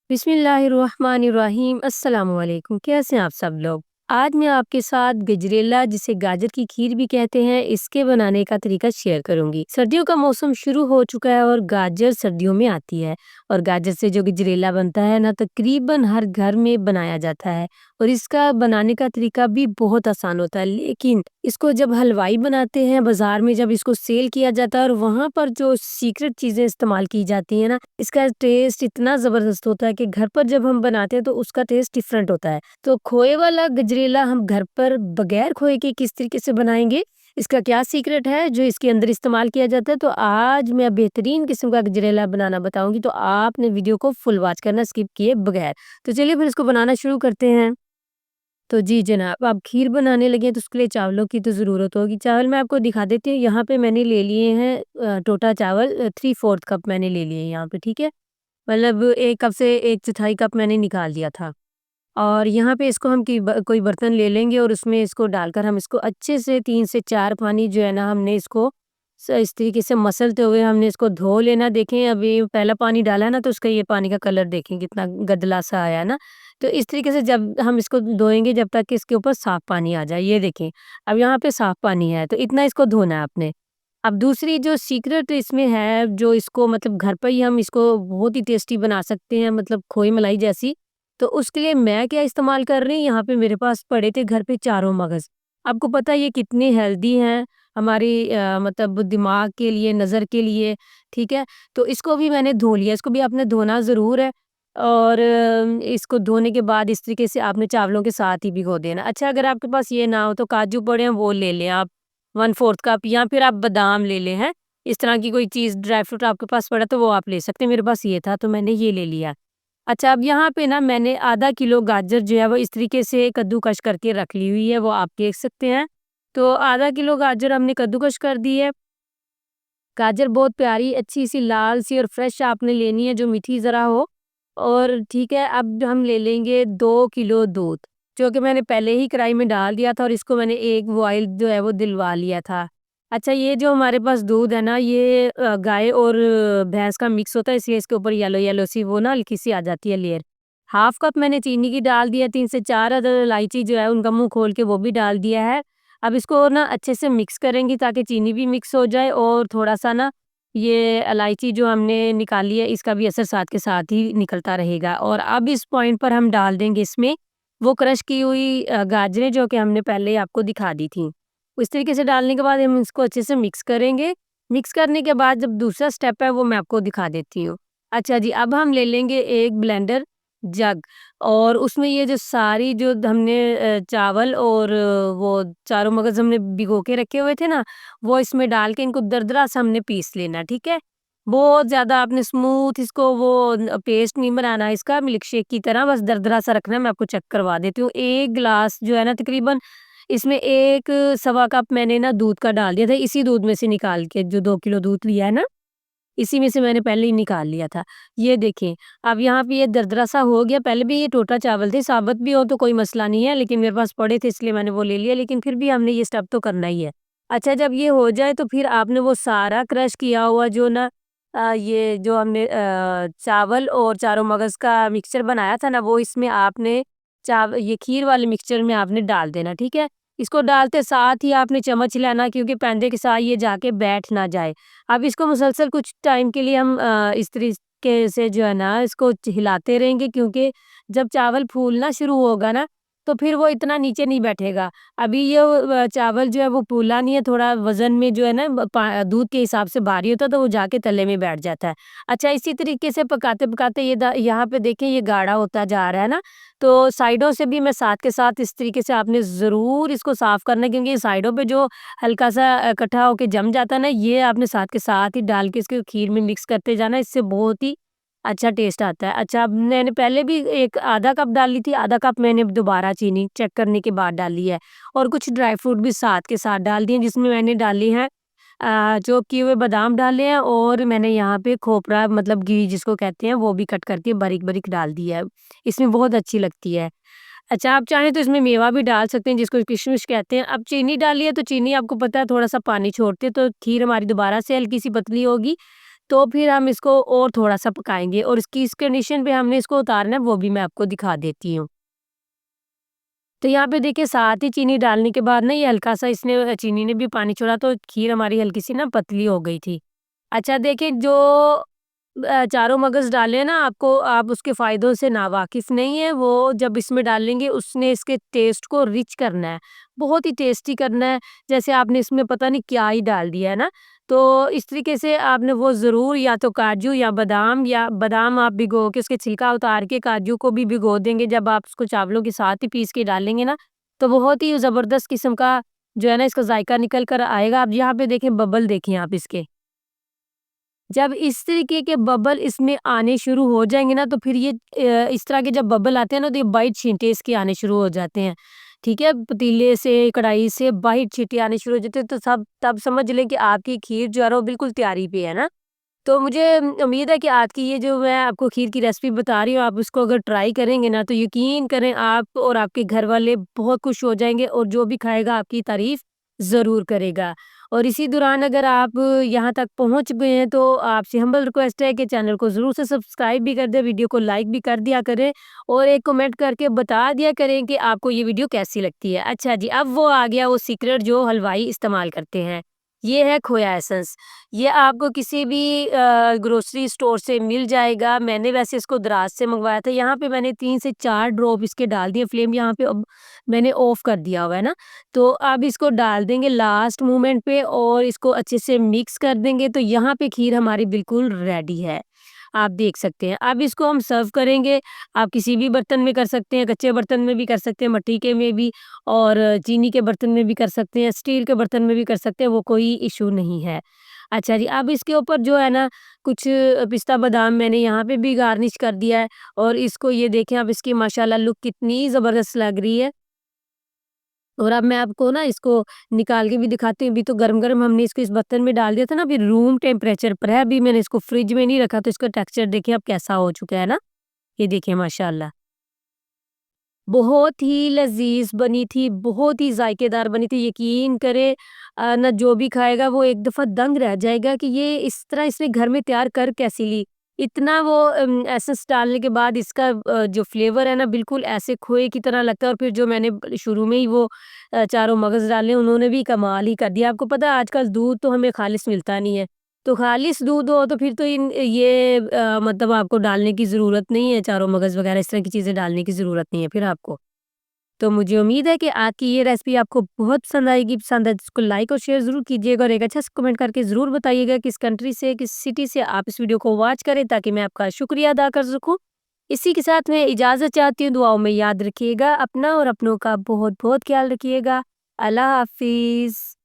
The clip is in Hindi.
बिस्मिल्लाहिर्रहमानिर्रहीम अस्सलाम वालेकुम। कैसे हैं आप सब लोग? आज मैं आपके साथ गजरेला जिसे गाजर की खीर भी कहते हैं इसके बनाने का तरीका शेयर करूंगी। सर्दियों का मौसम शुरू हो चुका है और गाजर सर्दियों में आती है और गाजर से जो गजरेला बनता है ना तकरीबन हर घर में बनाया जाता है और इसका बनाने का तरीका भी बहुत आसान होता है। लेकिन इसको जब हलवाई बनाते हैं बाजार में जब इसको सेल किया जाता है और वहाँ पर जो सीक्रेट चीजें इस्तेमाल की जाती है ना इसका टेस्ट इतना ज़बरदस्त होता है कि घर पर जब हम बनाते हैं तो उसका टेस्ट डिफरेंट होता है। तो खोए वाला गजरेला हम घर पर बगैर खोए के किस तरीके से बनाएँगे, इसका क्या सीक्रेट है जो इसके अंदर इस्तेमाल किया जाता है, तो आज मैं बेहतरीन किस्म का गजरेला बनाना बताऊँगी, तो आपने वीडियो को फुल वॉच करना स्किप किए बगैर। तो चलिए फिर इसको बनाना शुरू करते हैं। तो जी जनाब, आप खीर बनाने लगे तो उसके लिए चावलों की तो ज़रूरत होगी। चावल मैं आपको दिखा देती हूँ, यहाँ पे मैंने ले लिए हैं टोटा चावल 3/4 कप मैंने ले लिए हैं यहाँ पे, ठीक है? मतलब 1 कप से 1/4 कप मैंने निकाल दिया था। और यहाँ पे इसको हम कोई बर्तन ले लेंगे और उसमें इसको डालकर हम इसको अच्छे से 3 से 4 पानी जो है ना हमने इसको इस तरीके से मसलते हुए हमने इसको धो लेना। देखें अभी पहला पानी डाला है ना तो उसका ये पानी का कलर देखें कितना गदला सा आया है ना। तो इस तरीके से जब हम इसको धोएंगे जब तक कि इसके ऊपर साफ पानी आ जाए, ये देखें अब यहाँ पे साफ पानी है तो इतना इसको धोना है आपने। अब दूसरी जो सीक्रेट इसमें है जो इसको मतलब घर पर ही हम इसको बहुत ही टेस्टी बना सकते हैं मतलब खोई मलाई जैसी। तो उसके लिए मैं क्या इस्तेमाल कर रही हूँ, यहाँ पे मेरे पास पड़े थे घर पे चारों मगज़। आपको पता है ये कितने हेल्दी हैं हमारी मतलब दिमाग के लिए, नज़र के लिए, ठीक है? तो इसको भी मैंने धो लिया, इसको भी आपने धोना ज़रूर है और इसको धोने के बाद इस तरीके से आपने चावलों के साथ ही भिगो देना। अच्छा अगर आपके पास ये ना हो तो काजू पड़े हैं वो ले लें आप 1/4 कप या फिर आप बादाम ले लें, हैं? इस तरह की कोई चीज़ ड्राई फ्रूट आपके पास पड़ा तो वो आप ले सकते हैं, मेरे पास ये था तो मैंने ये ले लिया। अच्छा, अब यहाँ पे ना मैंने आधा किलो गाजर जो है वो इस तरीके से कद्दूकस करके रख ली हुई है, वो आप देख सकते हैं। तो आधा किलो गाजर हमने कद्दूकस कर दी है। गाजर बहुत प्यारी अच्छी-सी लाल-सी और फ्रेश आपने लेनी है जो मीठी ज़रा हो और ठीक है, अब हम ले लेंगे 2 किलो दूध, जो कि मैंने पहले ही कढ़ाई में डाल दिया था और इसको मैंने 1 बॉयल जो है वो दिलवा लिया था। अच्छा ये जो हमारे पास दूध है ना ये गाय और भैंस का मिक्स होता है इसलिए इसके ऊपर येलो-येलो सी वो ना हल्की-सी आ जाती है लेयर। हाफ कप मैंने चीनी की डाल दिया, 3 से 4 अदद इलायची जो है उनका मुँह खोल के वो भी डाल दिया है। अब इसको ना अच्छे से मिक्स करेंगी ताकि चीनी भी मिक्स हो जाए और थोड़ा-सा ना ये इलायची जो हमने निकाली है इसका भी असर साथ के साथ ही निकलता रहेगा और अब इस पॉइंट पर हम डाल देंगे इसमें वो क्रश की हुई गाजरें जो कि हमने पहले ही आपको दिखा दी थी। इस तरीके से डालने के बाद हम इसको अच्छे से मिक्स करेंगे। मिक्स करने के बाद जब दूसरा स्टेप है वो मैं आपको दिखा देती हूँ। अच्छा जी, अब हम ले लेंगे एक ब्लेंडर जग और उसमें ये जो सारी जो हमने चावल और वो चारों मगज़ हमने भिगो के रखे हुए थे ना, वो इसमें डाल के इनको दरदरा सा हमने पीस लेना, ठीक है? बहुत ज़्यादा आपने स्मूथ इसको वो पेस्ट नहीं बनाना इसका मिल्क शेक की तरह, बस दरदरा सा रखना है, मैं आपको चेक करवा देती हूँ। 1 ग्लास जो है ना तकरीबन इसमें 1 सवा कप मैंने ना दूध का डाल दिया था, इसी दूध में से निकाल के जो 2 किलो दूध लिया है ना इसी में से मैंने पहले ही निकाल लिया था। ये देखें, अब यहाँ पे ये दरदरा सा हो गया, पहले भी ये टोटा चावल थे, साबुत भी हो तो कोई मसला नहीं है, लेकिन मेरे पास पड़े थे इसलिए मैंने वो ले लिया, लेकिन फिर भी हमने ये स्टेप तो करना ही है। अच्छा जब ये हो जाए तो फिर आपने वो सारा क्रश किया हुआ जो ना ये जो हमने चावल और चारों मगज़ का मिक्सचर बनाया था ना, वो इसमें आपने ये खीर वाले मिक्सचर में आपने डाल देना, ठीक है? इसको डालते साथ ही आपने चम्मच लेना क्योंकि पैंदे के साथ ये जाके बैठ ना जाए। अब इसको मुसलसल कुछ टाइम के लिए हम इस तरीके से जो है ना इसको हिलाते रहेंगे क्योंकि जब चावल फूलना शुरू होगा ना तो फिर वो इतना नीचे नहीं बैठेगा। अभी ये चावल जो है वो फूला नहीं है, थोड़ा वज़न में जो है ना दूध के हिसाब से भारी होता है तो वो जाके तले में बैठ जाता है। अच्छा इसी तरीके से पकाते-पकाते ये यहाँ पे देखें ये गाढ़ा होता जा रहा है ना, तो साइडों से भी मैं साथ के साथ इस तरीके से आपने ज़रूर इसको साफ़ करना है क्योंकि साइडों पे जो हल्का-सा इकट्ठा होके जम जाता है ना, ये आपने साथ के साथ ही डाल के इसको खीर में मिक्स करते जाना, इससे बहुत ही अच्छा टेस्ट आता है। अच्छा अब मैंने पहले भी एक आधा कप डाली थी, आधा कप मैंने दोबारा चीनी चेक करने के बाद डाली है और कुछ ड्राई फ्रूट भी साथ के साथ डाल दिए जिसमें मैंने डाली हैं चॉप किए हुए बादाम डाले हैं और मैंने यहाँ पे खोपरा मतलब घी जिसको कहते हैं वो भी कट करके बारीक-बारीक डाल दिया है। इसमें बहुत अच्छी लगती है। अच्छा, आप चाहें तो इसमें मेवा भी डाल सकते हैं जिसको किशमिश कहते हैं। अब चीनी डाली है तो चीनी आपको पता है थोड़ा-सा पानी छोड़ती है तो खीर हमारी दोबारा से हल्की-सी पतली होगी। तो फिर हम इसको और थोड़ा-सा पकाएँगे और इसकी इस कंडीशन पे हमने इसको उतारना है, वो भी मैं आपको दिखा देती हूँ। तो यहाँ पे देखिए साथ ही चीनी डालने के बाद ना ये हल्का-सा इसने चीनी ने भी पानी छोड़ा तो खीर हमारी हल्की-सी ना पतली हो गई थी। अच्छा देखिए जो चारों मगज़ डाले हैं ना आपको आप उसके फ़ायदों से नावाकिफ़ नहीं है, वो जब इसमें डालेंगे उसने इसके टेस्ट को रिच करना है, बहुत ही टेस्टी करना है, जैसे आपने इसमें पता नहीं क्या ही डाल दिया है ना। तो इस तरीके से आपने वो ज़रूर या तो काजू या बादाम आप भिगो के उसके छिलका उतार के काजू को भी भिगो देंगे, जब आप उसको चावलों के साथ ही पीस के डालेंगे ना, तो बहुत ही ज़बरदस्त किस्म का जो है ना इसका ज़ायका निकल कर आएगा। आप यहाँ पे देखें बबल देखें आप इसके। जब इस तरीके के बबल इसमें आने शुरू हो जाएँगे ना, तो फिर ये इस तरह के जब बबल आते हैं ना, तो ये वाइट छींटे इसके आने शुरू हो जाते हैं। ठीक है? पतीले से, कढ़ाई से वाइट छींटे आने शुरू हो जाते हैं, तो सब तब समझ लें कि आपकी खीर जो है ना, वो बिल्कुल तैयारी पे है ना। तो मुझे उम्मीद है कि आज की ये जो मैं आपको खीर की रेसिपी बता रही हूँ, आप उसको अगर ट्राई करेंगे ना, तो यकीन करें आप और आपके घर वाले बहुत खुश हो जाएँगे और जो भी खाएगा आपकी तारीफ़ ज़रूर करेगा। और इसी दौरान अगर आप यहाँ तक पहुँच गए हैं, तो आपसे हम्बल रिक्वेस्ट है कि चैनल को ज़रूर से सब्सक्राइब भी कर दें, वीडियो को लाइक भी कर दिया करें और एक कमेंट करके बता दिया करें कि आपको ये वीडियो कैसी लगती है। अच्छा जी, अब वो आ गया वो सीक्रेट जो हलवाई इस्तेमाल करते हैं। ये है खोया एसेंस। ये आपको किसी भी ग्रोसरी स्टोर से मिल जाएगा। मैंने वैसे इसको दराज से मँगवाया था। यहाँ पे मैंने 3 से 4 ड्रॉप इसके डाल दिए। फ्लेम यहाँ पे अब मैंने ऑफ कर दिया हुआ है ना। तो अब इसको डाल देंगे लास्ट मोमेंट पे और इसको अच्छे से मिक्स कर देंगे, तो यहाँ पे खीर हमारी बिल्कुल रेडी है। आप देख सकते हैं। अब इसको हम सर्व करेंगे। आप किसी भी बर्तन में कर सकते हैं, कच्चे बर्तन में भी कर सकते हैं, मिट्टी के में भी और चीनी के बर्तन में भी कर सकते हैं, स्टील के बर्तन में भी कर सकते हैं, वो कोई इश्यू नहीं है। अच्छा जी, अब इसके ऊपर जो है ना कुछ पिस्ता बादाम मैंने यहाँ पे भी गार्निश कर दिया है और इसको ये देखें अब इसकी माशाल्लाह लुक कितनी ज़बरदस्त लग रही है। और अब मैं आपको ना इसको निकाल के भी दिखाती हूँ। अभी तो गरम-गरम हमने इसको इस बर्तन में डाल दिया था ना, अभी रूम टेम्परेचर पर है, अभी मैंने इसको फ्रिज में नहीं रखा, तो इसका टेक्सचर देखिए अब कैसा हो चुका है ना। ये देखिए माशाल्लाह। बहुत ही लज़ीज़ बनी थी, बहुत ही ज़ायकेदार बनी थी, यकीन करें ना जो भी खाएगा वो एक दफ़ा दंग रह जाएगा कि ये इस तरह इसने घर में तैयार कर कैसे ली। इतना वो एसेंस डालने के बाद इसका जो फ्लेवर है ना बिल्कुल ऐसे खोए की तरह लगता है और फिर जो मैंने शुरू में ही वो चारों मगज़ डाले उन्होंने भी कमाल ही कर दिया। आपको पता है आजकल दूध तो हमें खालिस मिलता नहीं है, तो खालिस दूध हो तो फिर तो मतलब आपको डालने की ज़रूरत नहीं है, चारों मगज़ वग़ैरह इस तरह की चीज़ें डालने की ज़रूरत नहीं है फिर आपको। तो मुझे उम्मीद है कि आज की ये रेसिपी आपको बहुत पसंद आएगी। पसंद है तो इसको लाइक और शेयर ज़रूर कीजिएगा और एक अच्छा सा कमेंट करके ज़रूर बताइएगा किस कंट्री से, किस सिटी से आप इस वीडियो को वॉच करें ताकि मैं आपका शुक्रिया अदा कर सकूँ। इसी के साथ मैं इजाज़त चाहती हूँ, दुआओं में याद रखिएगा अपना और अपनों का बहुत-बहुत ख़्याल रखिएगा। अल्लाह हाफ़िज़।